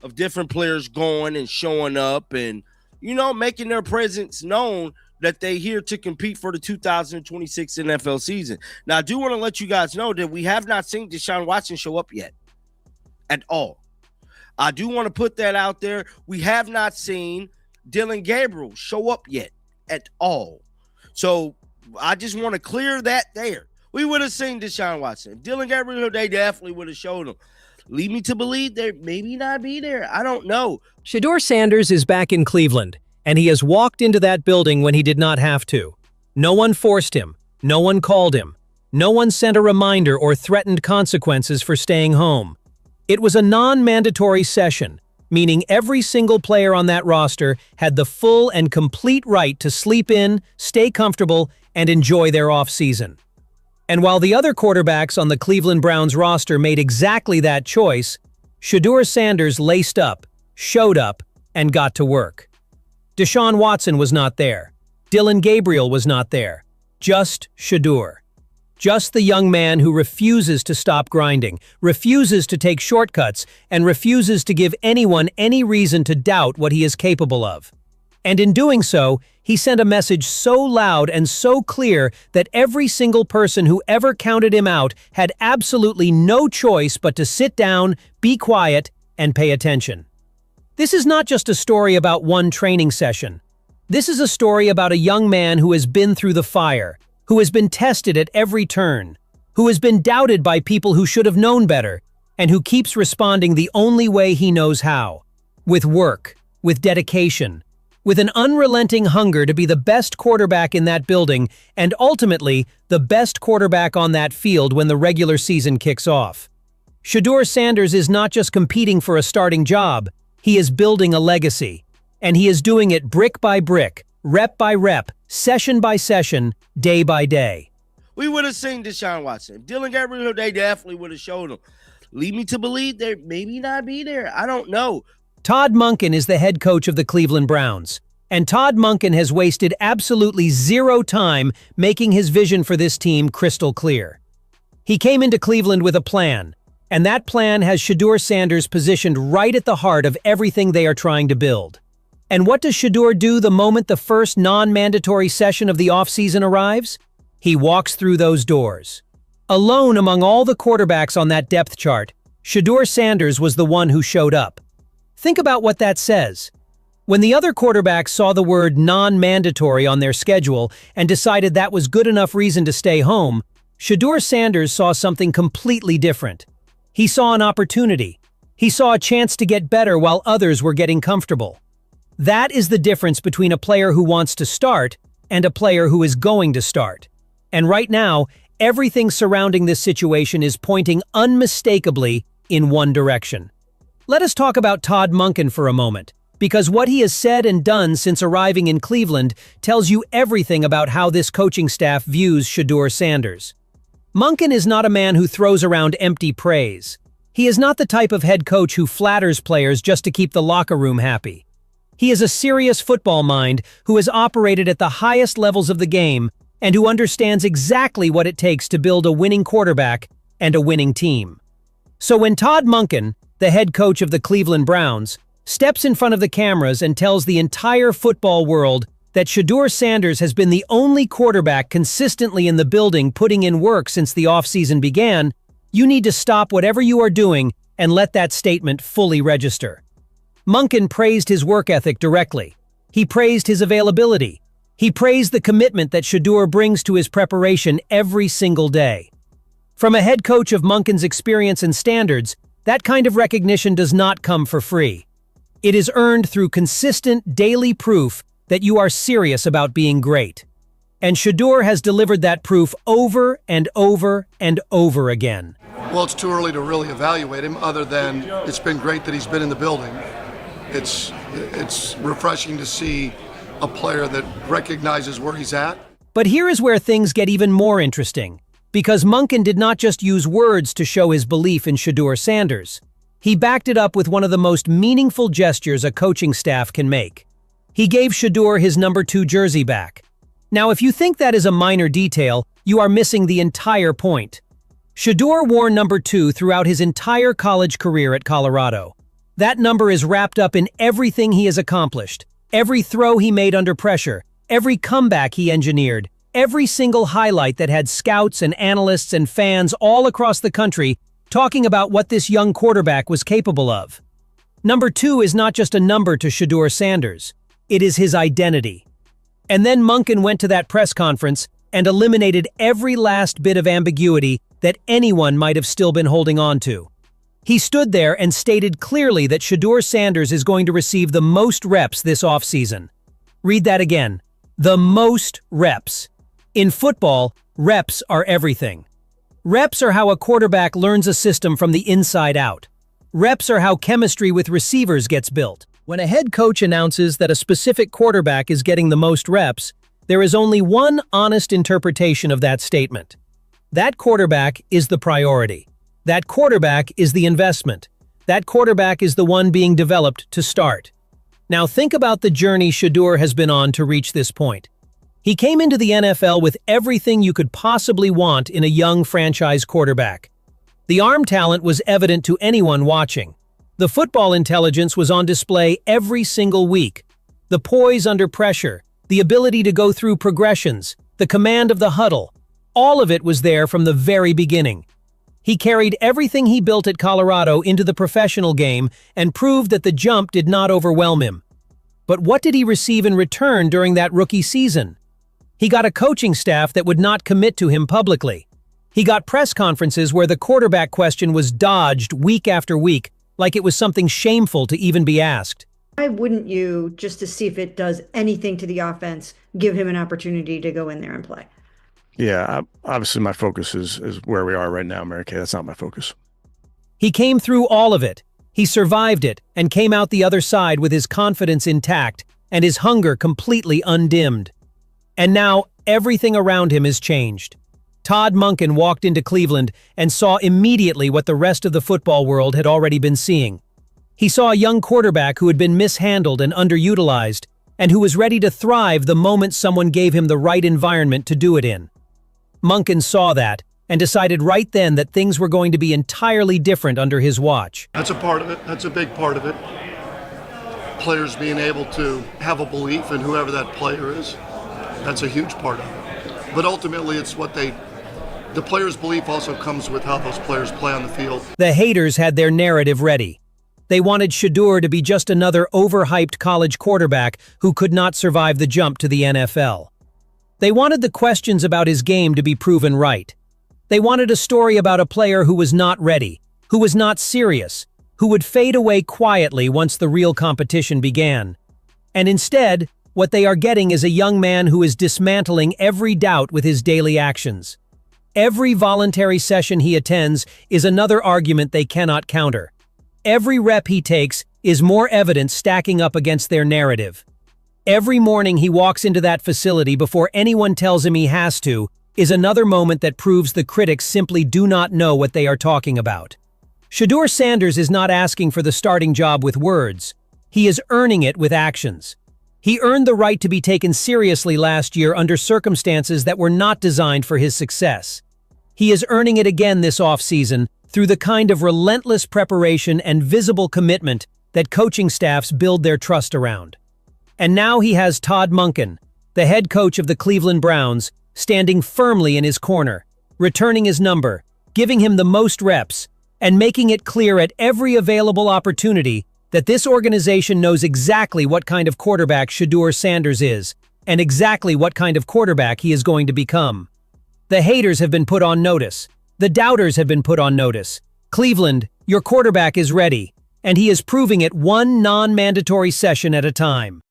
Of different players going and showing up and, making their presence known that they're here to compete for the 2026 NFL season. Now, I do want to let you guys know that we have not seen Deshaun Watson show up yet at all. I do want to put that out there. We have not seen Dillon Gabriel show up yet at all. So I just want to clear that there. We would have seen Deshaun Watson. Dillon Gabriel, they definitely would have showed him. Lead me to believe they maybe not be there. I don't know. Shadur Sanders is back in Cleveland, and he has walked into that building when he did not have to. No one forced him. No one called him. No one sent a reminder or threatened consequences for staying home. It was a non-mandatory session, meaning every single player on that roster had the full and complete right to sleep in, stay comfortable, and enjoy their off-season. And while the other quarterbacks on the Cleveland Browns roster made exactly that choice, Shadur Sanders laced up, showed up, and got to work. Deshaun Watson was not there. Dillon Gabriel was not there. Just Shedeur. Just the young man who refuses to stop grinding, refuses to take shortcuts, and refuses to give anyone any reason to doubt what he is capable of. And in doing so, he sent a message so loud and so clear that every single person who ever counted him out had absolutely no choice but to sit down, be quiet, and pay attention. This is not just a story about one training session. This is a story about a young man who has been through the fire, who has been tested at every turn, who has been doubted by people who should have known better, and who keeps responding the only way he knows how, with work, with dedication, with an unrelenting hunger to be the best quarterback in that building and ultimately the best quarterback on that field when the regular season kicks off. Shadur Sanders is not just competing for a starting job, he is building a legacy. And he is doing it brick by brick, rep by rep, session by session, day by day. We would have seen Deshaun Watson. Dillon Gabriel, they definitely would have showed him. Lead me to believe they maybe not be there. I don't know. Todd Monkin is the head coach of the Cleveland Browns, and Todd Monkin has wasted absolutely zero time making his vision for this team crystal clear. He came into Cleveland with a plan, and that plan has Shadur Sanders positioned right at the heart of everything they are trying to build. And what does Shedeur do the moment the first non-mandatory session of the offseason arrives? He walks through those doors. Alone among all the quarterbacks on that depth chart, Shadur Sanders was the one who showed up. Think about what that says. When the other quarterbacks saw the word non-mandatory on their schedule and decided that was good enough reason to stay home, Shadur Sanders saw something completely different. He saw an opportunity. He saw a chance to get better while others were getting comfortable. That is the difference between a player who wants to start and a player who is going to start. And right now, everything surrounding this situation is pointing unmistakably in one direction. Let us talk about Todd Monken for a moment, because what he has said and done since arriving in Cleveland tells you everything about how this coaching staff views Shadur Sanders. Monken is not a man who throws around empty praise. He is not the type of head coach who flatters players just to keep the locker room happy. He is a serious football mind who has operated at the highest levels of the game and who understands exactly what it takes to build a winning quarterback and a winning team. So when Todd Monken, the head coach of the Cleveland Browns, steps in front of the cameras and tells the entire football world that Shadur Sanders has been the only quarterback consistently in the building putting in work since the offseason began, you need to stop whatever you are doing and let that statement fully register. Monken praised his work ethic directly. He praised his availability. He praised the commitment that Shedeur brings to his preparation every single day. From a head coach of Monken's experience and standards, that kind of recognition does not come for free. It is earned through consistent daily proof that you are serious about being great. And Shedeur has delivered that proof over and over and over again. Well, it's too early to really evaluate him, other than it's been great that he's been in the building. It's refreshing to see a player that recognizes where he's at. But here is where things get even more interesting, because Monken did not just use words to show his belief in Shadur Sanders. He backed it up with one of the most meaningful gestures a coaching staff can make. He gave Shedeur his number 2 jersey back. Now, if you think that is a minor detail, you are missing the entire point. Shedeur wore number 2 throughout his entire college career at Colorado. That number is wrapped up in everything he has accomplished, every throw he made under pressure, every comeback he engineered, every single highlight that had scouts and analysts and fans all across the country talking about what this young quarterback was capable of. Number 2 is not just a number to Shadur Sanders. It is his identity. And then Monkin went to that press conference and eliminated every last bit of ambiguity that anyone might have still been holding on to. He stood there and stated clearly that Shadur Sanders is going to receive the most reps this offseason. Read that again. The most reps. In football, reps are everything. Reps are how a quarterback learns a system from the inside out. Reps are how chemistry with receivers gets built. When a head coach announces that a specific quarterback is getting the most reps, there is only one honest interpretation of that statement. That quarterback is the priority. That quarterback is the investment. That quarterback is the one being developed to start. Now think about the journey Shedeur has been on to reach this point. He came into the NFL with everything you could possibly want in a young franchise quarterback. The arm talent was evident to anyone watching. The football intelligence was on display every single week. The poise under pressure, the ability to go through progressions, the command of the huddle, all of it was there from the very beginning. He carried everything he built at Colorado into the professional game and proved that the jump did not overwhelm him. But what did he receive in return during that rookie season? He got a coaching staff that would not commit to him publicly. He got press conferences where the quarterback question was dodged week after week, like it was something shameful to even be asked. Why wouldn't you, just to see if it does anything to the offense, give him an opportunity to go in there and play? Yeah, obviously my focus is where we are right now, Mary Kay. That's not my focus. He came through all of it. He survived it and came out the other side with his confidence intact and his hunger completely undimmed. And now everything around him has changed. Todd Monken walked into Cleveland and saw immediately what the rest of the football world had already been seeing. He saw a young quarterback who had been mishandled and underutilized, and who was ready to thrive the moment someone gave him the right environment to do it in. Monken saw that and decided right then that things were going to be entirely different under his watch. That's a part of it. That's a big part of it. Players being able to have a belief in whoever that player is. That's a huge part of it. But ultimately, it's the player's belief also comes with how those players play on the field. The haters had their narrative ready. They wanted Shedeur to be just another overhyped college quarterback who could not survive the jump to the NFL. They wanted the questions about his game to be proven right. They wanted a story about a player who was not ready, who was not serious, who would fade away quietly once the real competition began. And instead, what they are getting is a young man who is dismantling every doubt with his daily actions. Every voluntary session he attends is another argument they cannot counter. Every rep he takes is more evidence stacking up against their narrative. Every morning he walks into that facility before anyone tells him he has to is another moment that proves the critics simply do not know what they are talking about. Shadur Sanders is not asking for the starting job with words. He is earning it with actions. He earned the right to be taken seriously last year under circumstances that were not designed for his success. He is earning it again this offseason through the kind of relentless preparation and visible commitment that coaching staffs build their trust around. And now he has Todd Monken, the head coach of the Cleveland Browns, standing firmly in his corner, returning his number, giving him the most reps, and making it clear at every available opportunity that this organization knows exactly what kind of quarterback Shadur Sanders is, and exactly what kind of quarterback he is going to become. The haters have been put on notice. The doubters have been put on notice. Cleveland, your quarterback is ready, and he is proving it one non-mandatory session at a time.